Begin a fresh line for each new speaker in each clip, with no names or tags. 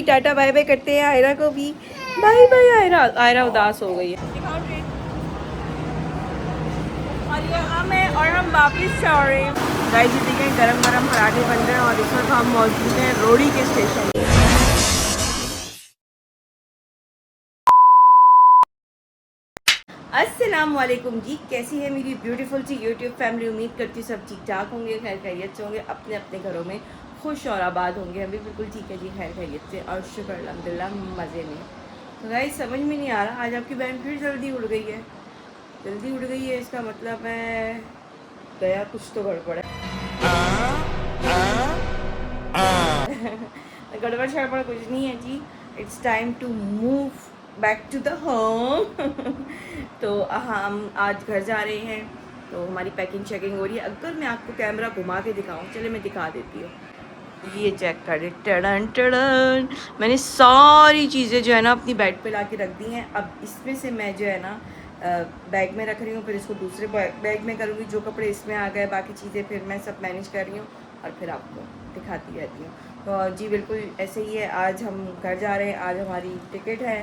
Tata bye bye करते हैं आयरा को भी। Bye bye Ayra. आयरा उदास हो गई है और हम वापिस जा रहे हैं। गाइस जी देखें गरम गरम पराठे बन रहे हैं और इस वक्त हम मौजूद हैं रोड़ी के स्टेशन। अस्सलाम वालेकुम जी, कैसी है मेरी ब्यूटीफुल सी यूट्यूब फैमिली। उम्मीद करती हूँ सब ठीक ठाक होंगे, खैर खैरियत से होंगे, अपने अपने घरों में खुश और आबाद होंगे। हम भी बिल्कुल ठीक है जी, खैर खैरियत से और शुक्र अल्हम्दुलिल्लाह मज़े में। तो गाइस समझ में नहीं आ रहा, आज आपकी बहन फिर जल्दी उड़ गई है। जल्दी उड़ गई है इसका मतलब है गया कुछ तो गड़बड़ है। गड़बड़ शड़बड़ कुछ नहीं है जी। It's time to move back to the home. तो हम आज घर जा रहे हैं, तो हमारी पैकिंग चेकिंग हो रही है। अगर मैं आपको कैमरा घुमा के दिखाऊं, चले मैं दिखा देती हूँ। ये चेक कर दे, टड़न टड़न। मैंने सारी चीज़ें जो है ना अपनी बेड पे ला के रख दी हैं। अब इसमें से मैं जो है ना बैग में रख रही हूँ, फिर इसको दूसरे बैग में करूँगी। जो कपड़े इसमें आ गए, बाकी चीज़ें फिर मैं सब मैनेज कर रही हूँ और फिर आपको दिखाती रहती हूँ। तो जी बिल्कुल ऐसे ही है। आज हम घर जा रहे हैं, आज हमारी टिकट है,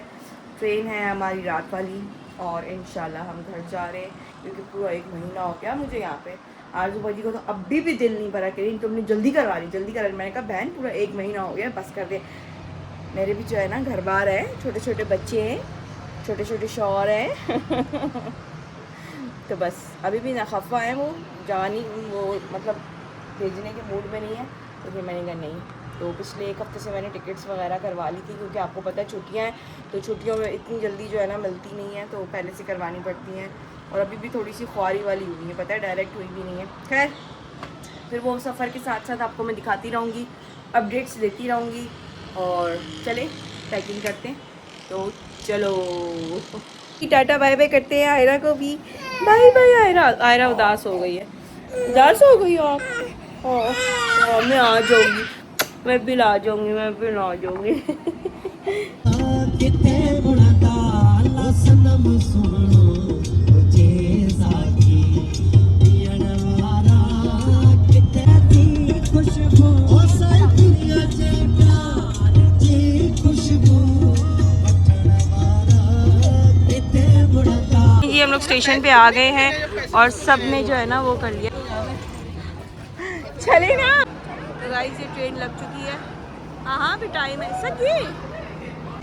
ट्रेन है हमारी रात वाली, और इंशाल्लाह हम घर जा रहे हैं क्योंकि पूरा 1 महीना हो गया मुझे यहाँ पे। आरज़ू बाजी को तो अभी भी दिल नहीं भरा, कह तुमने जल्दी करवा ली, जल्दी करा ली। मैंने कहा बहन पूरा 1 महीना हो गया, बस कर दे। मेरे भी जो है ना घर बार है, छोटे छोटे बच्चे हैं, छोटे छोटे शौहर हैं। तो बस अभी भी ना खफा है वो जानी, वो मतलब भेजने के मूड में नहीं है। तो फिर मैंने कहा नहीं। तो पिछले 1 हफ्ते से मैंने टिकट्स वगैरह करवा ली थी, क्योंकि आपको पता है छुट्टियाँ हैं, तो छुट्टियों में इतनी जल्दी जो है ना मिलती नहीं है, तो पहले से करवानी पड़ती हैं। और अभी भी थोड़ी सी ख्वारी वाली हुई है, पता है डायरेक्ट हुई भी नहीं है। खैर फिर वो सफ़र के साथ साथ आपको मैं दिखाती रहूँगी, अपडेट्स देती रहूँगी। और चले पैकिंग करते हैं, तो चलो टाटा बाय बाय करते हैं आयरा को भी। Bye bye Ayra. आयरा उदास हो गई है, उदास हो गई आप। मैं आ जाऊँगी, मैं भी ला जाऊँगी, मैं भी ला जाऊँगी। जी हम लोग स्टेशन पे आ गए हैं और सब ने जो है ना वो कर लिया। चले ना। तो गाइस ये ट्रेन लग चुकी है। हाँ भी टाइम है सर ये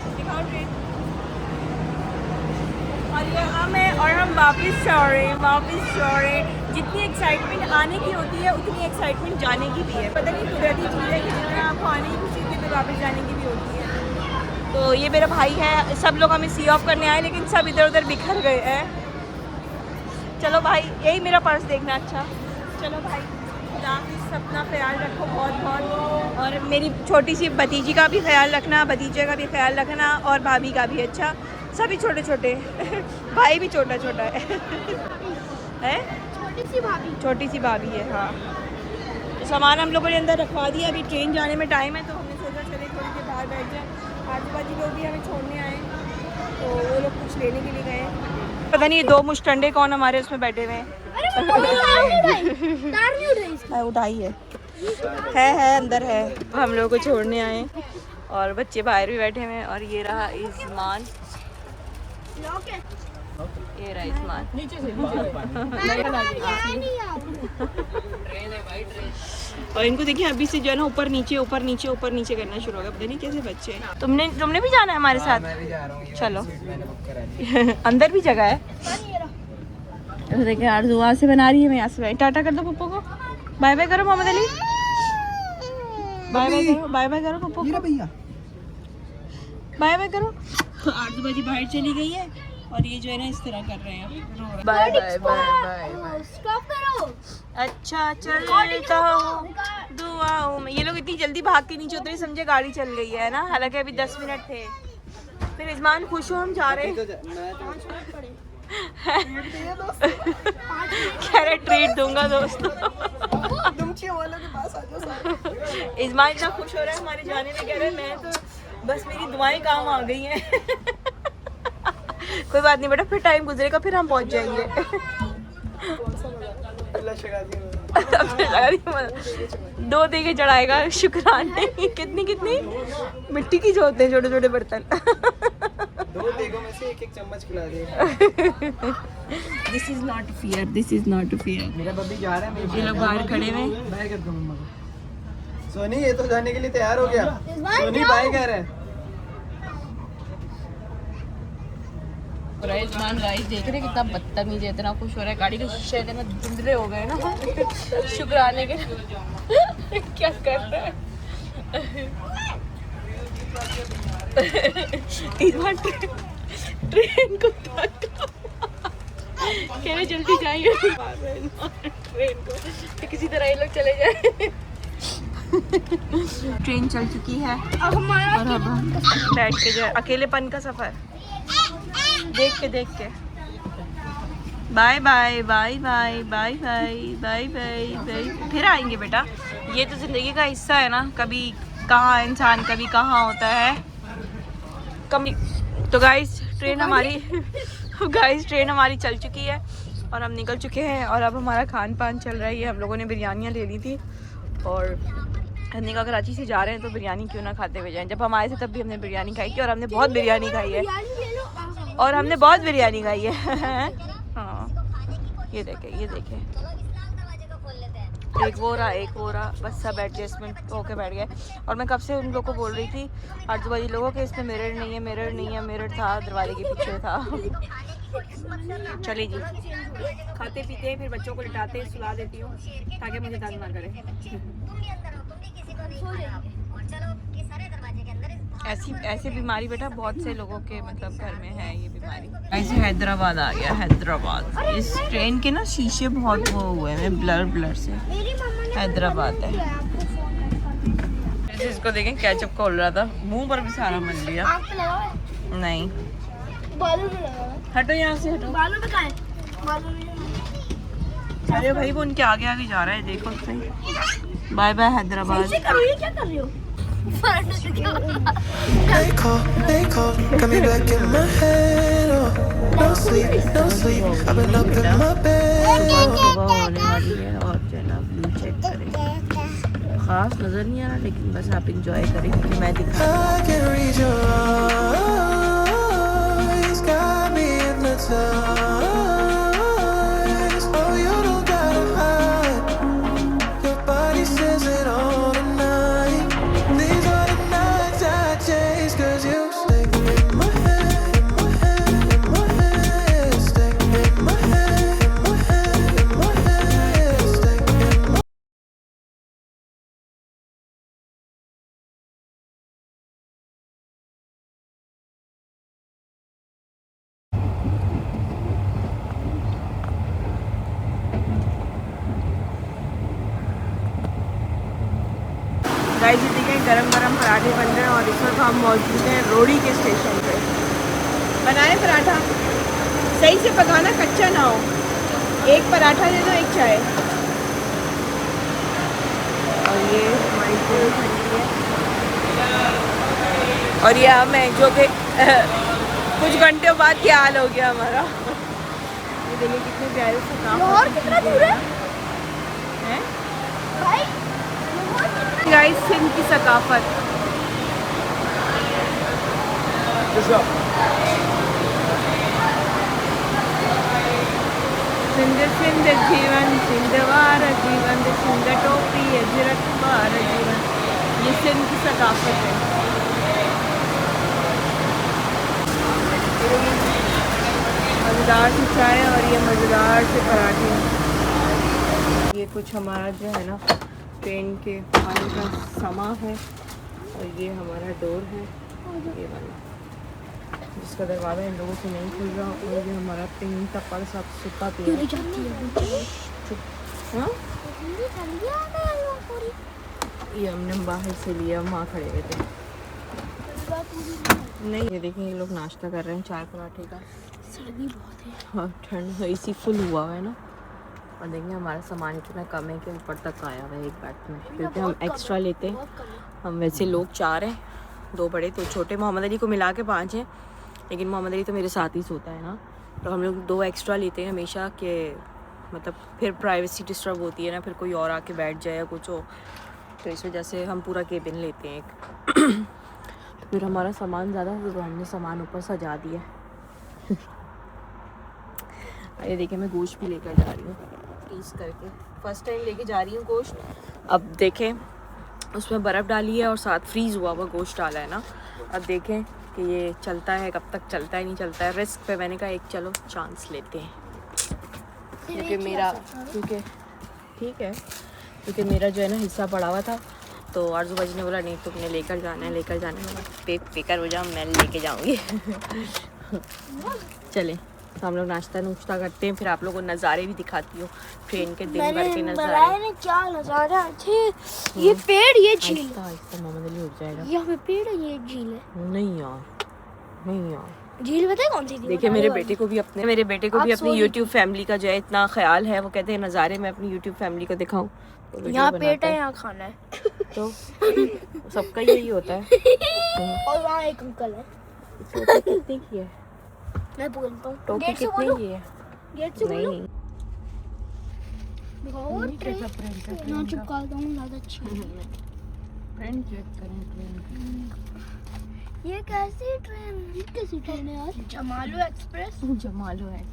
दिखाओ ट्रेन। और हम वापस जा रहे हैं, वापस जा रहे हैं। जितनी एक्साइटमेंट आने की होती है उतनी एक्साइटमेंट जाने की भी है। पता नहीं कुदरती चीज़ है कि जितना आपको आने की खुशी थी फिर वापस जाने की भी होती है। तो ये मेरा भाई है, सब लोग हमें सी ऑफ करने आए लेकिन सब इधर उधर बिखर गए हैं। चलो भाई, यही मेरा पर्स देखना। अच्छा चलो भाई, अपना ख्याल रखो बहुत बहुत, और मेरी छोटी सी भतीजी का भी ख्याल रखना, भतीजे का भी ख्याल रखना, और भाभी का भी। अच्छा सभी छोटे छोटे। भाई भी छोटा छोटा है। है छोटी सी भाभी है। हाँ तो सामान हम लोगों ने अंदर रखवा दिया। अभी ट्रेन जाने में टाइम है, तो हमने सोचा चले थोड़ी देर बाहर बैठ जाए। आजू बाजू लोग भी हमें छोड़ने आए, तो वो लोग कुछ लेने के लिए गए। पता नहीं 2 मुश्तंडे कौन हमारे उसमें बैठे हुए हैं। उठाई है अंदर है। हम लोगों को छोड़ने आए और बच्चे बाहर भी बैठे हुए हैं। और ये रहा इज़मान, ये रहा इज़मान। और इनको देखिए अभी से जो है ना ऊपर नीचे ऊपर नीचे ऊपर नीचे करना शुरू हो गया। पता नहीं कैसे बच्चे हैं। तुमने भी जाना है हमारे साथ? मैं भी जा रहा हूँ। चलो। अंदर भी जगह है। तो देखिए आरज़ू वहाँ से बना रही है, मैं यहाँ से। टाटा कर दो पप्पू को, बाय बाय करो मोहम्मद अली, बाय बाय करो, बाय बाय करो पप्पू को, बाय बाय करो। आरज़ू बाजी बाहर चली गई है और ये जो है ना इस तरह कर रहे हैं। बाय बाय बाय स्टॉप करो। अच्छा चलता हूँ दुआओं में। ये लोग इतनी जल्दी भाग के नीचे उतरे, समझे गाड़ी चल गई है ना, हालांकि अभी 10 मिनट थे। फिर इज़मान खुश हो हम जा रहे हैं। कह रहे ट्रीट दूंगा दोस्तों। इज़मान इतना खुश हो रहा है हमारे जाने में, कह रहे मैं तो बस मेरी दुआएं काम आ गई हैं। कोई बात नहीं बेटा, फिर टाइम गुजरेगा, फिर हम पहुंच जाएंगे। 2 दे के चढ़ाएगा शुक्राने। कितनी कितनी मिट्टी की जो होते हैं छोटे छोटे बर्तन।
2 देगों में से एक चम्मच खिला दे।
This is not fear, this is not fear.
मेरा बब्बी जा रहा है,
ये लोग बाहर खड़े हैं।
बाय कर दूं मम्मा को। सोनी ये तो जाने के लिए तैयार हो गया। सोनी बाय कह रहा है।
गाइस देख रहे कितना बदतमीज है, इतना खुश हो रहा है, गाड़ी के शीशे इतने धुंधले हो गए ना शुक्राने के। क्या कर रहा है इस बार ट्रेन को कह रहे जल्दी जाइए ट्रेन को, तो किसी तरह ये लोग चले जाए। ट्रेन चल चुकी है और अब हम बैठ के जो अकेलेपन का सफर देख के bye bye bye bye bye bye bye bye bye. फिर आएंगे बेटा, ये तो जिंदगी का हिस्सा है ना, कभी कहाँ इंसान कभी कहाँ होता है कभी। तो गाइस ट्रेन हमारी चल चुकी है और हम निकल चुके हैं और अब हमारा खान पान चल रहा है। हम लोगों ने बिरयानियाँ ले ली थी और हमने कहा कराची से जा रहे हैं तो बिरयानी क्यों ना खाते हुए जाएं। जब हम आए थे तब भी हमने बिरयानी खाई थी और हमने बहुत बिरयानी खाई है हाँ ये देखे एक वो रहा बस सब एडजस्टमेंट होके बैठ गए। और मैं कब से उन लोगों को बोल रही थी आजू बाजू लोगों के इसमें मिरर नहीं है, मिरर था दरवाजे के पीछे था। चलिए जी खाते पीते हैं, फिर बच्चों को लिटाते सुला देती हूँ ताकि मुझे तंग ना करे। ऐसी बीमारी बेटा बहुत से लोगों के मतलब घर में है ये बीमारी। ऐसे हैदराबाद आ गया, हैदराबाद। इस ट्रेन के ना शीशे बहुत वो हुए हैं ब्लर से। हैदराबाद है। इसको देखें कैचअप खोल रहा था, मुंह पर भी सारा मल लिया। नहीं हटो यहाँ से, हटो। अरे भाई वो उनके आगे आगे जा रहा है, देखो सही। Bye bye Hyderabad.
क्या कर रही हो?
They call, got me back in my head. Oh, no sleep. I've been up in my bed.
होने वाली है और जो है ना व्यू चेक करें। खास नजर नहीं आ रहा लेकिन बस आप इंजॉय करें क्योंकि मैं दिखा।
I can read your eyes, got me hypnotized. Oh, you don't gotta hide. Your body says it all tonight. These are the nights I chase, 'cause you stay in my head, in my head, in my head. Stay in my head, in my head, in my head. Stay in my
guys जी देखें गरम पराठे बन रहे हैं और इस वक्त हम मौजूद हैं रोड़ी के स्टेशन पे। बनाए पराठा, सही से पकाना, कच्चा ना हो। एक पराठा दे दो, एक चाय। और ये हमारी ट्रेन खड़ी है और ये हम हैं जो कि कुछ घंटों बाद क्या हाल हो गया हमारा। ये देखिए कितने प्यारे से काम।
लाहौर कितना दूर है भाई?
गाइस सिंध की सकाफत। सिंध जीवन, सिंधवार जीवन, सिंध टोपी अजरकवार जीवन। ये सिंध की सकाफत है। मज़ेदार से चाय और ये मज़ेदार से पराठे। ये कुछ हमारा जो है ना ट्रेन के आने का समा है और ये हमारा डोर है, ये वाला जिसका दरवाज़ा इन लोगों से नहीं खुल रहा। और ये हमारा पिंक टप्पा सब सुखा पिया। हाँ ये हमने बाहर से लिया, वहाँ खड़े हुए थे। नहीं ये देखें ये लोग नाश्ता कर रहे हैं चाय पराठे का।
सर्दी बहुत है
हाँ ठंड इसी फुल हुआ है ना। और देखेंगे हमारा सामान इतना कम है कि ऊपर तक आया हुआ है एक बैग में, क्योंकि हम एक्स्ट्रा लेते हैं। हम वैसे लोग 4 हैं, 2 बड़े 2 छोटे। मोहम्मद अली को मिला के 5 हैं, लेकिन मोहम्मद अली तो मेरे साथ ही सोता है ना, तो हम लोग 2 एक्स्ट्रा लेते हैं हमेशा कि मतलब फिर प्राइवेसी डिस्टर्ब होती है ना, फिर कोई और आके बैठ जाए या कुछ हो, तो इस वजह से हम पूरा केबिन लेते हैं एक। तो फिर हमारा सामान ज़्यादा है तो हमने सामान ऊपर सजा दिया। ये देखिए मैं गोश्त भी लेकर जा रही हूँ फ्रीज करके, फर्स्ट टाइम लेके जा रही हूँ गोश्त। अब देखें उसमें बर्फ़ डाली है और साथ फ्रीज़ हुआ हुआ गोश्त डाला है ना। अब देखें कि ये चलता है, कब तक चलता है नहीं चलता है। रिस्क पे मैंने कहा एक चलो चांस लेते हैं, क्योंकि मेरा ठीक है क्योंकि मेरा जो है ना हिस्सा पड़ा हुआ था। तो आरज़ू बाजी ने बोला नहीं तुमने लेकर जाना है, लेकर जाने में पेकर हो जाओ, मैं लेके जाऊँगी। चले तो हम लोग नाश्ता नुश्ता करते हैं, फिर आप लोगों को नज़ारे भी दिखाती हूँ ट्रेन के दिन भर के नज़ारे।
क्या नज़ारा अच्छे, ये पेड़ ये झील,
आहिस्ता मोहम्मद अली उठ जाएगा।
यहाँ पे पेड़ है, ये झील है।
नहीं यार
झील पता है कौन सी थी?
देखिए मेरे बेटे को भी अपनी YouTube फैमिली का जो है इतना ख्याल है, वो कहते हैं नज़ारे मैं अपनी YouTube फैमिली को दिखाऊं। तो
यहाँ पेट है, यहाँ खाना है,
तो सबका यही होता है।
और वहाँ एक अंकल है।
टोपी कितने की है?
मैं बोलता हूँ
टोपी
गेट से
कितने
बोलो,
की है?
गेट से बोलो।
नहीं
बहुत ट्रेन ना चिपका दूँ, ज़्यादा अच्छी है।
फ्रेंड चेक करें ट्रेन।
ये कैसी ट्रेन है यार? जमालो एक्सप्रेस।
जमालो है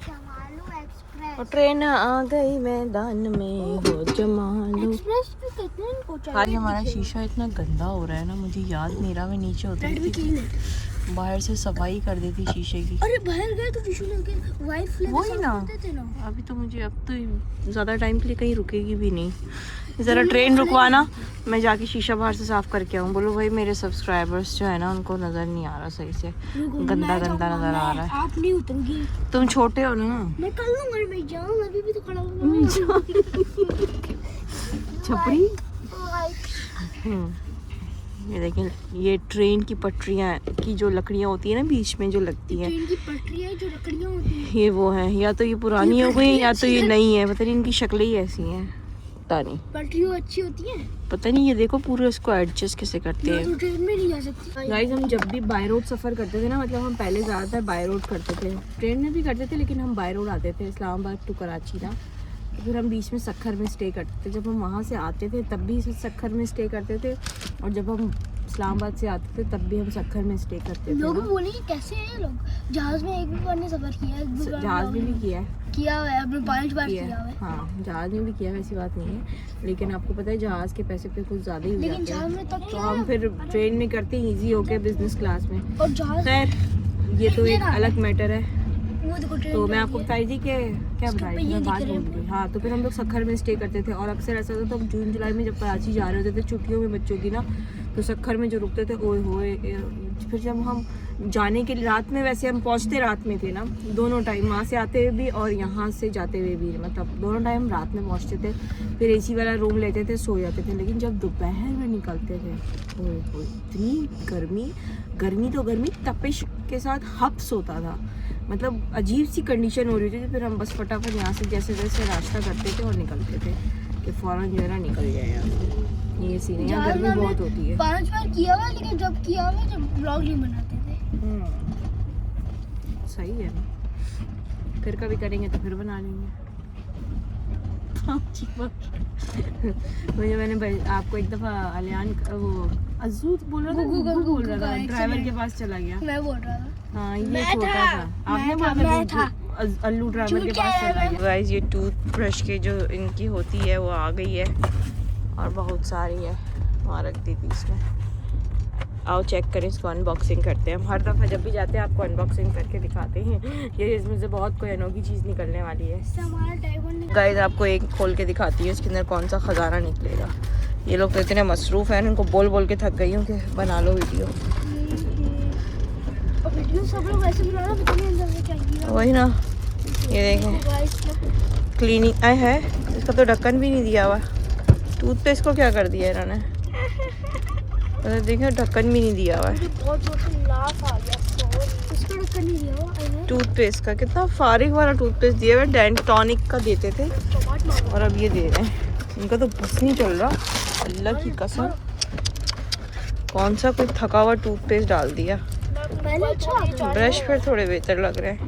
जमालो एक्सप्रेस।
और ट्रेन आ गई मैदान में हो जमालो।
एक्सप्रेस भी कितने दिन पहुंचा?
आज हमारा शीशा इतना गंदा हो रहा है ना, मुझे याद नहीं रहा। मैं नीचे उतरी थी, बाहर से सफाई कर दी थी शीशे की।
अरे बाहर गए तो टिश्यू लेके वाइट फ्लेवर
वही ना, अभी तो मुझे अब तो ज़्यादा टाइम के लिए कहीं रुकेगी भी नहीं। ज़रा ट्रेन रुकवाना, मैं जाके शीशा बाहर से साफ़ करके आऊँ। बोलो भाई मेरे सब्सक्राइबर्स जो है ना उनको नज़र नहीं आ रहा सही से, गंदा गंदा नज़र आ रहा है।
आप नहीं उतरोगी,
तुम छोटे हो ना।
मैं कर लूँगा, मैं जाऊँ, अभी भी तो खड़ा हूँ।
छपरी। ये देखें, ये ट्रेन की पटरियाँ की जो लकड़ियाँ होती है ना बीच में जो लगती हैं,
ट्रेन की पटरियाँ जो लकड़ियाँ होती हैं,
ये वो है। या तो ये पुरानी हो गई या तो ये नई है, पता नहीं इनकी शक्लें ही ऐसी हैं, पता नहीं।
पटरियाँ अच्छी होती हैं,
पता नहीं। ये देखो पूरे उसको एडजस्ट कैसे करते
मैं
हैं।
तो ट्रेन में नहीं जा सकती।
गाइस हम जब भी बाय रोड सफ़र करते थे ना, मतलब हम पहले ज़्यादातर बाय रोड करते थे, ट्रेन में भी करते थे लेकिन हम बाय रोड आते थे इस्लामाबाद टू कराची ना। तो फिर हम बीच में सक्खर में स्टे करते थे। जब हम वहाँ से आते थे तब भी सक्खर में स्टे करते थे, और जब हम इस्लामाबाद से आते थे तब भी हम सक्खर में स्टे करते थे।
लोग बोलेंगे कैसे हैं ये लोग, जहाज में एक भी बार नहीं सफर किया है, एक भी बार
जहाज में भी किया
है, आपने 5 बार किया है।
हाँ जहाज में भी किया है, वैसी बात नहीं है, लेकिन आपको पता है जहाज के पैसे पे कुछ ज़्यादा ही हो
लेकिन
जाते
जहाज
हैं।
में तब
तो हम फिर ट्रेन में करते हैं ईजी होके बिजनेस क्लास में।
और जहाज
खैर ये तो एक अलग मैटर है।
वो देखो ट्रेन
तो मैं आपको बता रही थी कि क्या बता रही थी, मैं बात
दिख रहे
भूल गई। हाँ तो फिर हम लोग सक्खर में स्टे करते थे, और अक्सर ऐसा होता था तो जून जुलाई में जब कराची जा रहे होते थे छुट्टियों में बच्चों की ना, तो सक्खर में जो रुकते थे ओए होए। फिर जब हम जाने के लिए रात में, वैसे हम पहुँचते रात में थे ना दोनों टाइम, वहाँ से आते हुए भी और यहाँ से जाते हुए भी, मतलब दोनों टाइम रात में पहुँचते थे। फिर AC वाला रूम लेते थे, सो जाते थे। लेकिन जब दोपहर में निकलते थे ओए होए, इतनी गर्मी तो गर्मी, तपिश के साथ हब्स होता था, मतलब अजीब सी कंडीशन हो रही थी। फिर हम बस फटाफट यहाँ से जैसे तैसे नाश्ता करते थे और निकलते थे कि फ़ौरन जो है ना निकल जाए यहाँ से। ये सीन है, यहाँ गर्मी बहुत होती है।
5 बार किया हुआ, लेकिन जब किया हुआ जब ब्लॉग नहीं बनाते थे।
सही है ना, फिर कभी करेंगे तो फिर बना लेंगे। मैंने आपको एक दफ़ा अलियान वो अज़ू बोल रहा था, गुगू बोल रहा था, ड्राइवर के पास चला गया।
मैं बोल रहा था
हाँ ये छोटा था, आपने बोला अल्लू ड्राइवर के पास चला गया। गाइस ये टूथब्रश के जो इनकी होती है वो आ गई है, और बहुत सारी है, वहाँ रख दी थी इसमें। आओ चेक करें, इसको अनबॉक्सिंग करते हैं। हम हर दफ़ा जब भी जाते हैं आपको अनबॉक्सिंग करके दिखाते हैं। ये इसमें से बहुत कोई अनोखी चीज़ निकलने वाली है। गाइस आपको एक खोल के दिखाती है इसके अंदर कौन सा ख़जाना निकलेगा। ये लोग तो इतने मसरूफ़ हैं, इनको बोल बोल के थक गई हूँ कि बना लो वीडियो।
सब लोग ऐसे बनाना, अंदर से चाहिए
वही ना, ये देखें क्लीनिंग आए है, इसका तो ढक्कन भी नहीं दिया हुआ। टूथपेस्ट को क्या कर दिया इन्होंने, देखें ढक्कन भी नहीं दिया हुआ है। टूथपेस्ट का कितना फारिग वाला टूथपेस्ट दिया हुआ है, डेंटॉनिक का देते थे और अब ये दे रहे हैं। इनका तो बस नहीं चल रहा, अल्लाह की कसम। कौन सा कोई थका हुआ टूथपेस्ट डाल दिया। ब्रश फिर थोड़े बेहतर लग रहे हैं।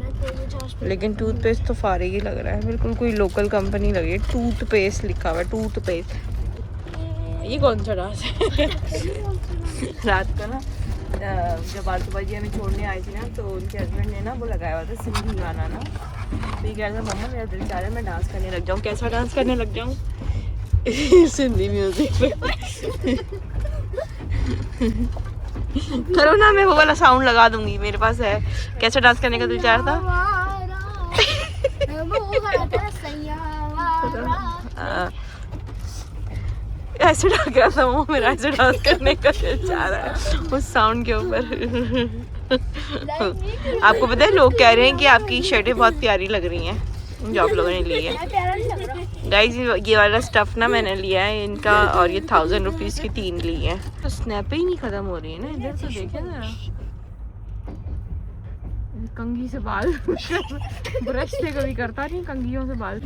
लेकिन टूथपेस्ट तो फारिग ही लग रहा है, बिल्कुल कोई लोकल कंपनी लगी है। टूथपेस्ट लिखा हुआ है, टूथपेस्ट। ये कौन सा डांस है? रात को ना जब आलतूबा जी हमें छोड़ने आई थी ना, तो उनके हस्बैंड ने ना वो लगाया हुआ था सिंधी गाना ना, तो ये कह रहा था मम्मा मेरा दिल चाह रहा है मैं डांस करने लग जाऊँ। कैसा डांस करने लग जाऊँ? सिंधी म्यूजिक पे। करो ना, मैं वो वाला साउंड लगा दूंगी, मेरे पास है। कैसा डांस करने का दिल चाह रहा था? ऐसे डांस रहा था वो, मेरा ऐसे डांस करने का दिल चाह रहा है उस साउंड के ऊपर। आपको पता है लोग कह रहे हैं कि आपकी शर्टें बहुत प्यारी लग रही हैं जो आप लोगों ने ली है। गाइस ये वाला स्टफ ना मैंने लिया है इनका, और ये 1000 रुपीज़ की 3 ली है। तो स्नैप ही नहीं खत्म हो रही है ना, इधर तो देखे ना, कंघी से बाल ब्रश से कभी करता नहीं, कंघियों से बाल।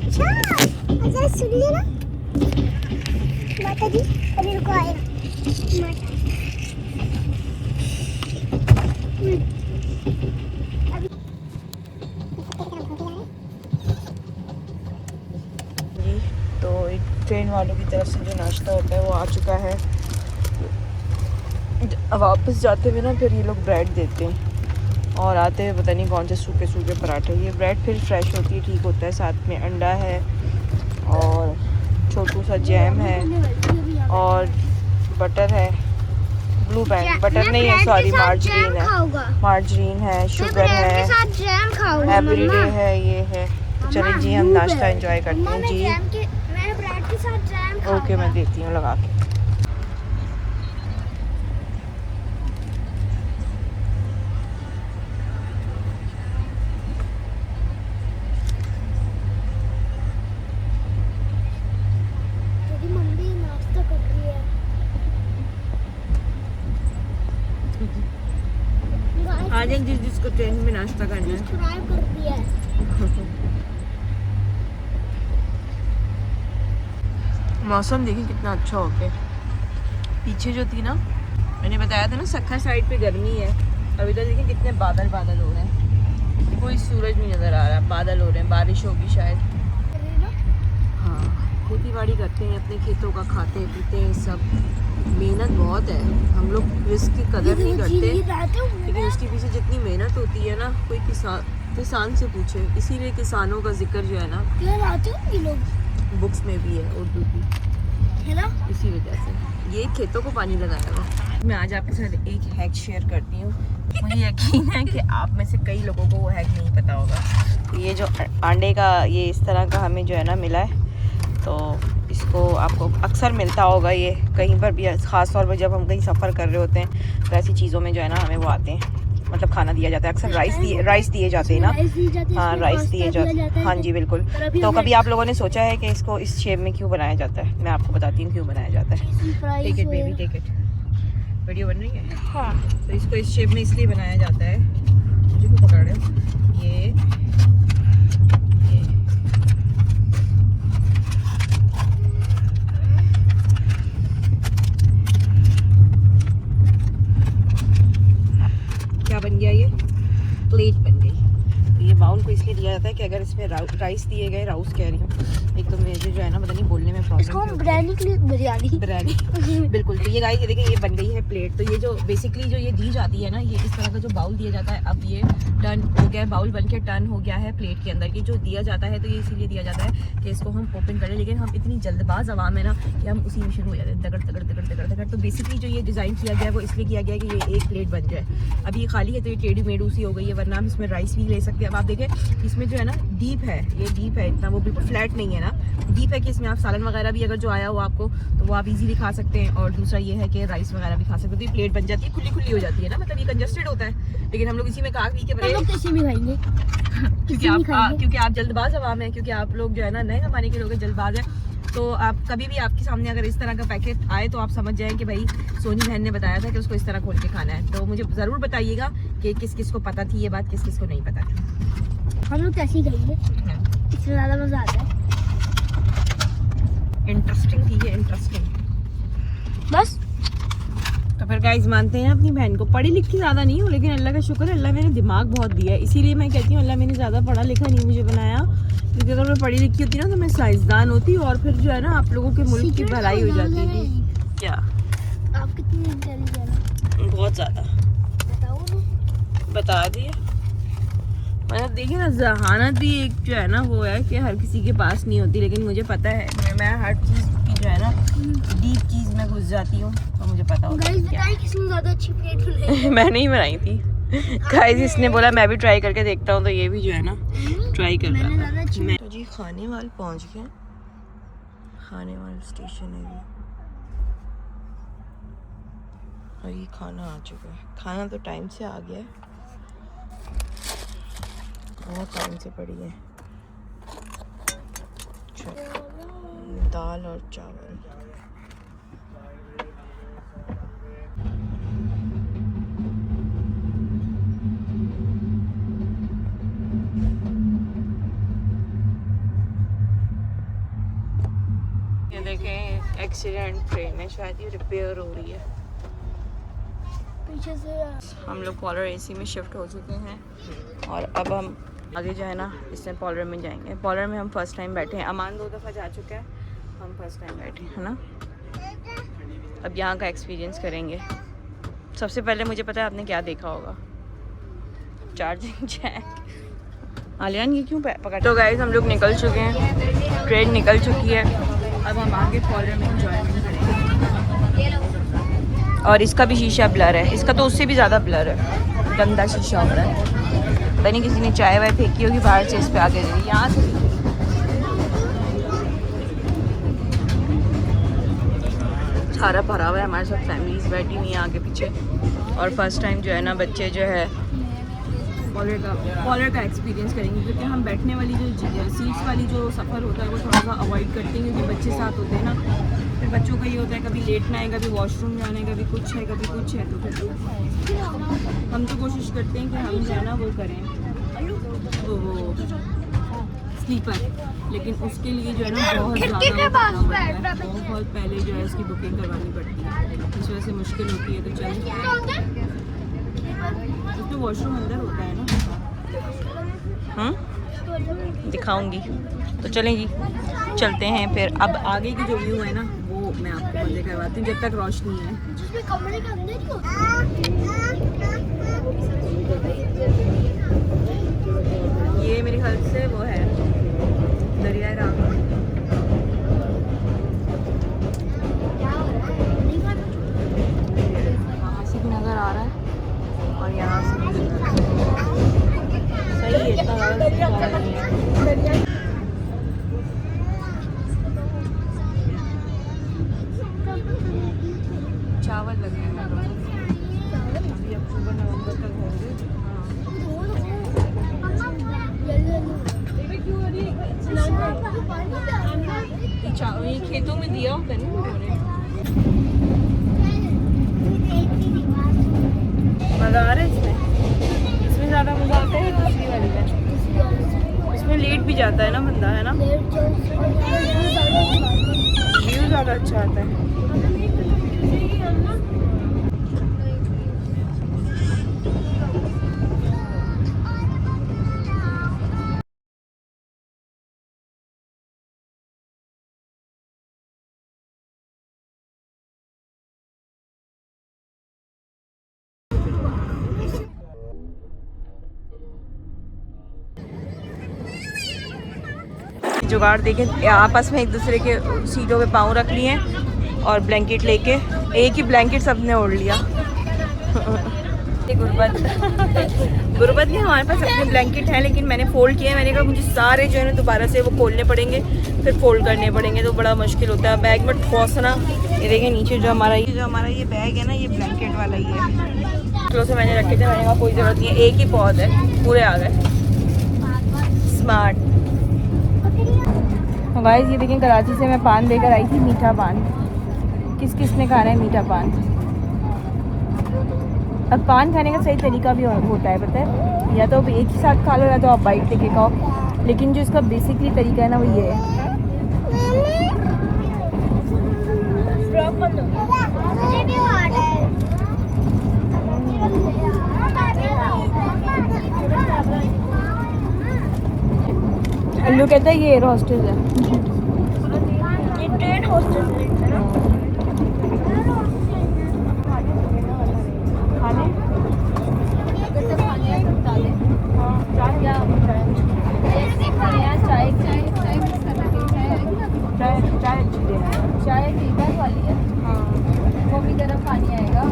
अच्छा सुनिए ना माता जी, अभी रुको आएगा माता।
जी तो ट्रेन वालों की तरफ से जो नाश्ता होता है वो आ चुका है। वापस जाते हुए ना फिर ये लोग ब्रेड देते हैं, और आते हुए पता नहीं कौन से सूखे सूखे पराठे। ये ब्रेड फिर फ्रेश होती है, ठीक होता है। साथ में अंडा है और छोटू सा जैम है और बटर है, ब्लू बैंड बटर नहीं है, सॉरी मार्जरीन है, मार्जरीन है, शुगर है, एवरीडे है, ये है। तो चलिए जी हम नाश्ता एंजॉय करते हैं जी।
मैं ब्रेड के साथ जैम खाऊंगा।
ओके मैं देती हूँ लगा के।
मम्मी नाश्ता कर रही है।
आज एक जिसको ट्रेन में नाश्ता करना है
सब्सक्राइब कर दिया है।
मौसम देखिए कितना अच्छा हो गया। पीछे जो थी ना, मैंने बताया था ना सखर साइड पे गर्मी है, अब इधर देखिए कितने बादल बादल हो रहे हैं, कोई सूरज नहीं नज़र आ रहा, बादल हो रहे हैं, बारिश होगी शायद। हाँ खेती बाड़ी करते हैं, अपने खेतों का खाते हैं पीते हैं सब। मेहनत बहुत है, हम लोग रिस्क की कदर नहीं करते, लेकिन उसके पीछे जितनी मेहनत होती है ना, कोई किसान से पूछे। इसीलिए किसानों का जिक्र जो है ना बुक्स में भी है, उर्दू की
है ना,
इसी वजह से। ये खेतों को पानी लगाया हुआ। मैं आज आपके साथ एक हैक शेयर करती हूँ, मुझे यकीन है कि आप में से कई लोगों को वो हैक नहीं पता होगा। ये जो अंडे का ये इस तरह का हमें जो है ना मिला है, तो इसको आपको अक्सर मिलता होगा ये कहीं पर भी, ख़ास तौर पर जब हम कहीं सफ़र कर रहे होते हैं तो ऐसी चीज़ों में जो है ना हमें वो आते हैं, मतलब खाना दिया जाता है। अक्सर राइस दिए जाते हैं ना, हाँ राइस दिए जाते हैं, हाँ जी बिल्कुल। तो कभी आप लोगों ने सोचा है कि इसको इस शेप में क्यों बनाया जाता है? मैं आपको बताती हूँ क्यों बनाया जाता है। Take it baby take it, video बन रही है। हाँ तो इसको इस शेप में इसलिए बनाया जाता है, मुझे क्यों पकड़ रहे हो, ये क्या बन गया, ये प्लेट बन गई। तो ये बाउल को इसलिए दिया जाता है कि अगर इसमें राइस दिए गए, राउस कह रही हूँ, एक तो मुझे जो है ना पता नहीं बोलने में प्रॉब्लम, बिरयानी बिल्कुल। तो ये गाइस ये देखिए ये बन गई है प्लेट। तो ये जो बेसिकली जो ये दी जाती है ना, ये इस तरह का जो बाउल दिया जाता है, अब ये टर्न हो गया, बाउल बन के टर्न हो गया है प्लेट के अंदर। ये जो दिया जाता है तो ये इसीलिए दिया जाता है कि इसको हम ओपन करें, लेकिन हम इतनी जल्दबाज आवाम है ना कि हम उसी में शुरू हो जाते हैं, दगड़ दगड़ दगड़ दगड़ दगड़। तो बेसिकली जो ये डिज़ाइन किया गया है वो इसलिए किया गया है कि ये एक प्लेट बन जाए। अब ये खाली है तो ये टेढ़ी मेढ़ू सी हो गई है, वरना हम इसमें राइस भी ले सकते हैं। अब आप देखें इसमें जो है ना डीप है, ये डीप है, इतना वो बिल्कुल फ्लैट नहीं है ना, डीप है कि इसमें आप सालन वगैरह भी अगर जो आया हो आपको तो वो आप इजीली खा सकते हैं। और दूसरा ये है कि राइस वगैरह भी खा सकते हैं। तो ये प्लेट बन जाती है, खुली खुली हो जाती है ना, मतलब ये कंजस्टेड होता है, लेकिन हम लोग इसी में काग पी के बने क्योंकि आप जल्दबाज आवाम है, क्योंकि आप लोग जो है ना नए ज़माने के लोग जल्दबाज हैं। तो आप कभी भी आपके सामने अगर इस तरह का पैकेट आए तो आप समझ जाएं कि भाई सोनी बहन ने बताया था कि उसको इस तरह खोल के खाना है। तो मुझे ज़रूर बताइएगा कि किस किस को पता थी ये बात, किस किस को नहीं पता थी।
हम लोग कैसे ही खाएंगे, इससे ज़्यादा मज़ा आता है।
इंटरेस्टिंग थी ये, इंटरेस्टिंग।
बस
गाइस मानते हैं अपनी बहन को, पढ़ी लिखी ज़्यादा नहीं हूँ लेकिन अल्लाह का शुक्र है, अल्लाह मैंने दिमाग बहुत दिया है, इसीलिए मैं कहती हूँ अल्लाह मैंने ज़्यादा पढ़ा लिखा नहीं मुझे बनाया, क्योंकि अगर मैं पढ़ी लिखी होती ना तो मैं साइंसदान होती और फिर जो है ना आप लोगों के मुल्क की भलाई हो जाती थी। क्या
आप कितनी इंटेलिजेंट
बहुत ज़्यादा
बताओ।
बता दिए। मतलब देखिए ना, जहानत भी एक जो है ना वो है कि हर किसी के पास नहीं होती, लेकिन मुझे पता है मैं हर चीज़ की जो है ना डीप चीज़ में घुस जाती हूँ, तो मुझे पता होता है क्या।
किसने ज़्यादा अच्छी प्लेट बनाई?
मैंने ही बनाई थी गाइस, इसने बोला मैं भी ट्राई करके देखता हूँ, तो ये भी जो है ना ट्राई कर
मैंने
रहा
ज़्यादा अच्छी
था। तो जी खाने वाले पहुँच गए, खाने वाला स्टेशन है ये, और ये खाना आ चुका है। खाना तो टाइम से आ गया है, बहुत टाइम से पड़ी है। दाल और चावल। ये देखें एक्सीडेंट, ट्रेन है शायद ये रिपेयर हो रही है।
पीछे से
हम लोग पॉलर एसी में शिफ्ट हो चुके हैं और अब हम आगे जो है ना इसमें पॉलर में जाएंगे। पॉलर में हम फर्स्ट टाइम बैठे हैं, अमान 2 दफ़ा जा चुका है, हम फर्स्ट टाइम बैठे हैं ना। अब यहाँ का एक्सपीरियंस करेंगे। सबसे पहले मुझे पता है आपने क्या देखा होगा, चार्जिंग जैक। आलियान ये क्यों पकड़। तो गाइस हम लोग निकल चुके हैं, ट्रेन निकल चुकी है, अब हम आगे पॉलर में एंजॉयमेंट करेंगे। और इसका भी शीशा ब्लर है, इसका तो उससे भी ज़्यादा ब्लर है, गंदा शीशा हो रहा है। पता नहीं किसी ने चाय वाय फेंकी होगी बाहर से, इस पे आगे गिरी। यहाँ से सारा भरा हुआ है, हमारे साथ फैमिलीज बैठी हुई हैं आगे पीछे। और फर्स्ट टाइम जो है ना बच्चे जो है पॉलर का एक्सपीरियंस करेंगे, क्योंकि हम बैठने वाली जो सीट्स वाली जो सफ़र होता है वो थोड़ा सा अवॉइड करते हैं, क्योंकि बच्चे साथ होते हैं ना, फिर बच्चों का ये होता है कभी लेटना है, कभी वॉशरूम जाना है, कभी कुछ है, कभी कुछ है। तो फिर हम तो कोशिश करते हैं कि हम जो है ना वो करें वो स्लीपर, लेकिन उसके लिए जो है ना बहुत ज़्यादा बहुत पहले जो है उसकी बुकिंग करवानी पड़ती है, इस वजह से मुश्किल होती है। तो चलिए, तो वॉशरूम अंदर होता है ना, दिखाऊंगी। तो चलें जी, चलते हैं फिर। अब आगे की जो व्यू है ना वो मैं आपको मजे करवाती हूँ, जब तक रोशनी है।
जिसमें कमरे के अंदर ही होता है।
ये मेरे ख्याल से वो है दरिया राम। वहाँ से भी नज़र आ रहा है और यहाँ से भी नज़र आ रहा है। सही है, इतना ज़्यादा नहीं है। चावल लगे हैं अभी अक्टूबर नवंबर तक होंगे। ये खेतों में दिया होता है ना उन्होंने। मज़ा आ रहा है इसमें ज़्यादा मज़ा आता है दूसरी वाली में। इसमें लेट भी जाता है ना बंदा, है ना, व्यू ज़्यादा अच्छा आता है। जुगाड़ देखें, आपस में एक दूसरे के सीटों पे पाँव रख लिए और ब्लैंकेट लेके एक ही ब्लैंकेट सबने ओढ़ लिया। गुर्बत गुर्बत नहीं, हमारे पास अपने ब्लैंकेट हैं लेकिन मैंने फ़ोल्ड किए हैं। मैंने कहा मुझे सारे जो है ना दोबारा से वो खोलने पड़ेंगे, फिर फ़ोल्ड करने पड़ेंगे, तो बड़ा मुश्किल होता है बैग में ठोसना। ये देखें नीचे जो हमारा ये बैग है ना, ये ब्लैंकेट वाला ही है। चलो से मैंने रखे थे, मैंने कहा कोई ज़रूरत नहीं है, एक ही पौध है, पूरे आ गए। स्मार्ट। गाइस ये देखें, कराची से मैं पान लेकर आई थी, मीठा पान। किस किस ने खाना है मीठा पान? अब पान खाने का सही तरीका भी होता है, पता है, या तो आप एक ही साथ खा लो या तो आप बाइट लेके खाओ, लेकिन जो इसका बेसिकली तरीका है ना वो ये है। अल्लू कहता है ये एयर हॉस्टेस है।
ये ट्रेन हॉस्टल है ना।
खाने
चाय टीबैग वाली है, वो भी गर्म पानी आएगा।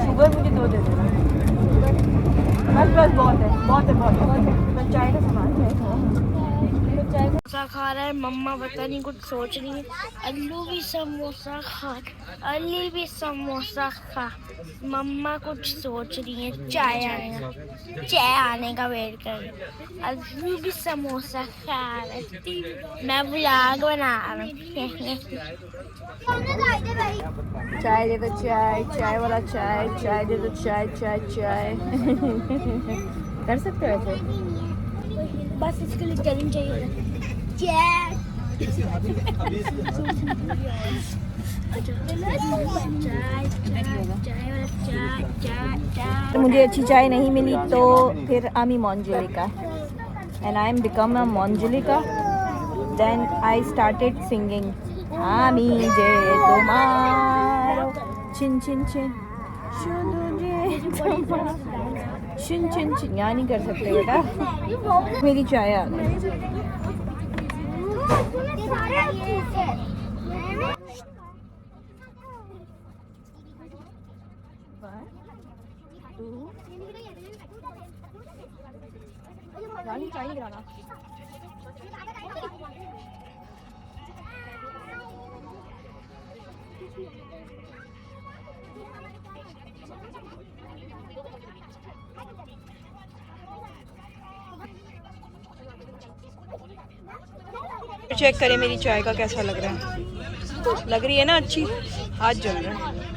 शुगर मुझे 2 दे देना। बस बहुत है। बस चाय का सामान है।
समोसा खा रहा है, मम्मा पता नहीं कुछ सोच रही है। अल्लू भी समोसा खा, अली भी समोसा खा। मम्मा कुछ सोच रही है, चाय आने का वेट कर रही है। अल्लू भी समोसा खा रहा है, मैं व्लॉग बना रही हूँ।
चाय दे दो, चाय वाला चाय दे दो, चाय कर सकते हो ऐसे?
बस इसके लिए चैलेंज चाहिए।
तो मुझे अच्छी चाय नहीं मिली तो फिर आमी Manjulika and I am become a Manjulika. Then I started singing आमी जे तुम्हारो चिन चिन चिन चिन चिन चिन। यहाँ नहीं कर सकते बेटा। मेरी चाय आ गई। चाय गिराना। चेक करें मेरी चाय का कैसा लग रहा है। लग रही है ना अच्छी, हाथ जल रहा है।